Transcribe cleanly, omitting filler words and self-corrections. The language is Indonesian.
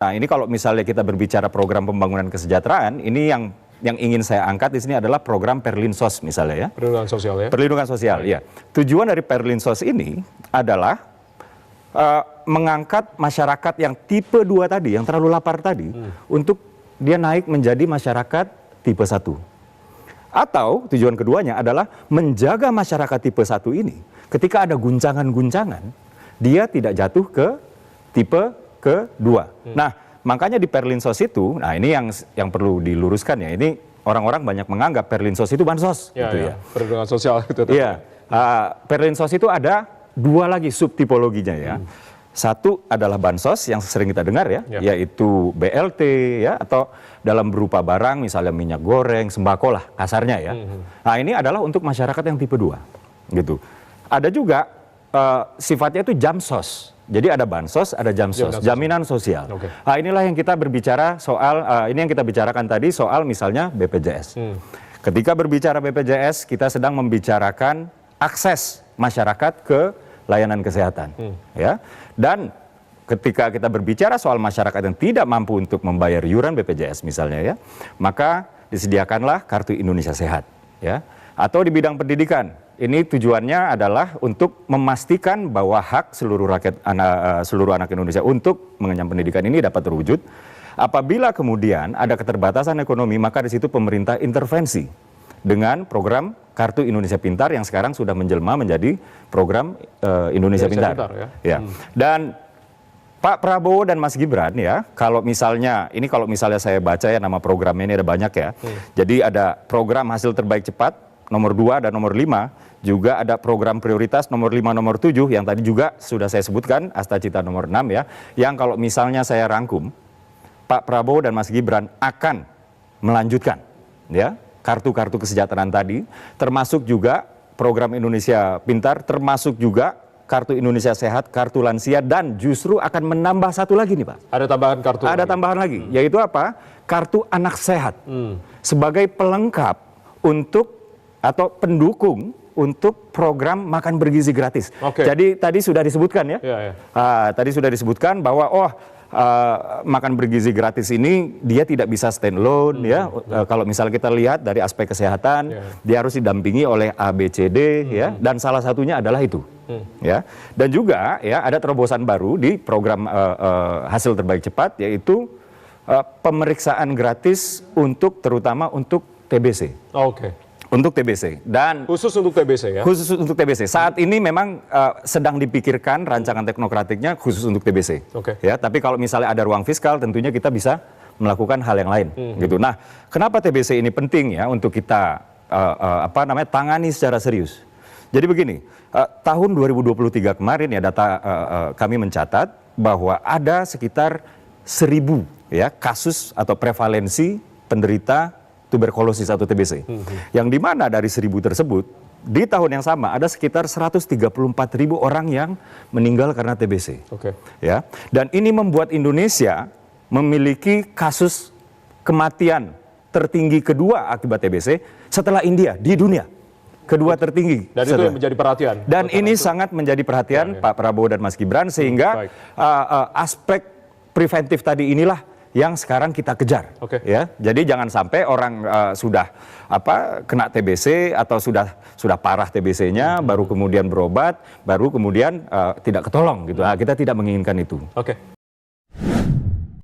Nah, ini kalau misalnya kita berbicara program pembangunan kesejahteraan, ini yang ingin saya angkat di sini adalah program Perlinsos misalnya ya. Perlindungan sosial ya. Perlindungan sosial, ya. Tujuan dari Perlinsos ini adalah mengangkat masyarakat yang tipe 2 tadi, yang terlalu lapar tadi, untuk dia naik menjadi masyarakat tipe 1. Atau tujuan keduanya adalah menjaga masyarakat tipe 1 ini, ketika ada guncangan-guncangan, dia tidak jatuh ke tipe kedua. Nah, makanya di Perlinsos itu, nah ini yang perlu diluruskan ya, ini orang-orang banyak menganggap Perlinsos itu bansos. Ya, gitu ya. Perlindungan sosial itu. Iya, Perlinsos itu ada 2 lagi subtipologinya ya. Satu adalah bansos yang sering kita dengar ya, yaitu BLT ya, atau dalam berupa barang misalnya minyak goreng, sembako lah kasarnya ya. Nah, ini adalah untuk masyarakat yang tipe 2 gitu. Ada juga sifatnya itu jamsos. Jadi ada bansos, ada jamsos, jaminan sosial. Nah, inilah yang kita berbicara soal, ini yang kita bicarakan tadi soal misalnya BPJS. Ketika berbicara BPJS, kita sedang membicarakan akses masyarakat ke layanan kesehatan. Ya. Dan ketika kita berbicara soal masyarakat yang tidak mampu untuk membayar iuran BPJS misalnya ya, maka disediakanlah Kartu Indonesia Sehat. Ya. Atau di bidang pendidikan. Ini tujuannya adalah untuk memastikan bahwa hak seluruh anak Indonesia untuk mengenyam pendidikan ini dapat terwujud. Apabila kemudian ada keterbatasan ekonomi, maka di situ pemerintah intervensi dengan program Kartu Indonesia Pintar yang sekarang sudah menjelma menjadi program Indonesia Pintar. Ya. Dan Pak Prabowo dan Mas Gibran ya, kalau misalnya saya baca ya, nama programnya ini ada banyak ya. Jadi ada program hasil terbaik cepat nomor 2 dan nomor 5. Juga ada program prioritas nomor 5, nomor 7 yang tadi juga sudah saya sebutkan, Astacita nomor 6 ya. Yang kalau misalnya saya rangkum, Pak Prabowo dan Mas Gibran akan melanjutkan ya kartu-kartu kesejahteraan tadi, termasuk juga program Indonesia Pintar, termasuk juga Kartu Indonesia Sehat, Kartu Lansia, dan justru akan menambah satu lagi nih Pak. Ada tambahan kartu. Ada tambahan lagi, yaitu apa? Kartu Anak Sehat. Sebagai pelengkap untuk atau pendukung untuk program makan bergizi gratis. Jadi tadi sudah disebutkan ya. Tadi sudah disebutkan bahwa makan bergizi gratis ini dia tidak bisa stand alone ya. Kalau misalnya kita lihat dari aspek kesehatan, dia harus didampingi oleh ABCD ya, dan salah satunya adalah itu. Ya. Dan juga ya ada terobosan baru di program hasil terbaik cepat, yaitu pemeriksaan gratis untuk terutama untuk TBC. Untuk TBC, dan khusus untuk TBC ya? Khusus untuk TBC. Saat ini memang sedang dipikirkan rancangan teknokratiknya khusus untuk TBC. Ya, tapi kalau misalnya ada ruang fiskal, tentunya kita bisa melakukan hal yang lain. Gitu. Nah, kenapa TBC ini penting ya untuk kita tangani secara serius? Jadi begini, tahun 2023 kemarin ya data kami mencatat bahwa ada sekitar 1.000 ya kasus atau prevalensi penderita tuberkulosis atau TBC. Yang dimana dari 1.000 tersebut, di tahun yang sama ada sekitar 134.000 orang yang meninggal karena TBC. Ya. Dan ini membuat Indonesia memiliki kasus kematian tertinggi kedua akibat TBC setelah India di dunia. Kedua tertinggi. Dan itu yang menjadi perhatian. Dan ini sangat menjadi perhatian Pak Prabowo dan Mas Gibran, sehingga aspek preventif tadi inilah yang sekarang kita kejar, ya. Jadi jangan sampai orang sudah kena TBC atau sudah parah TBC-nya, baru kemudian berobat, baru kemudian tidak ketolong gitu. Nah, kita tidak menginginkan itu.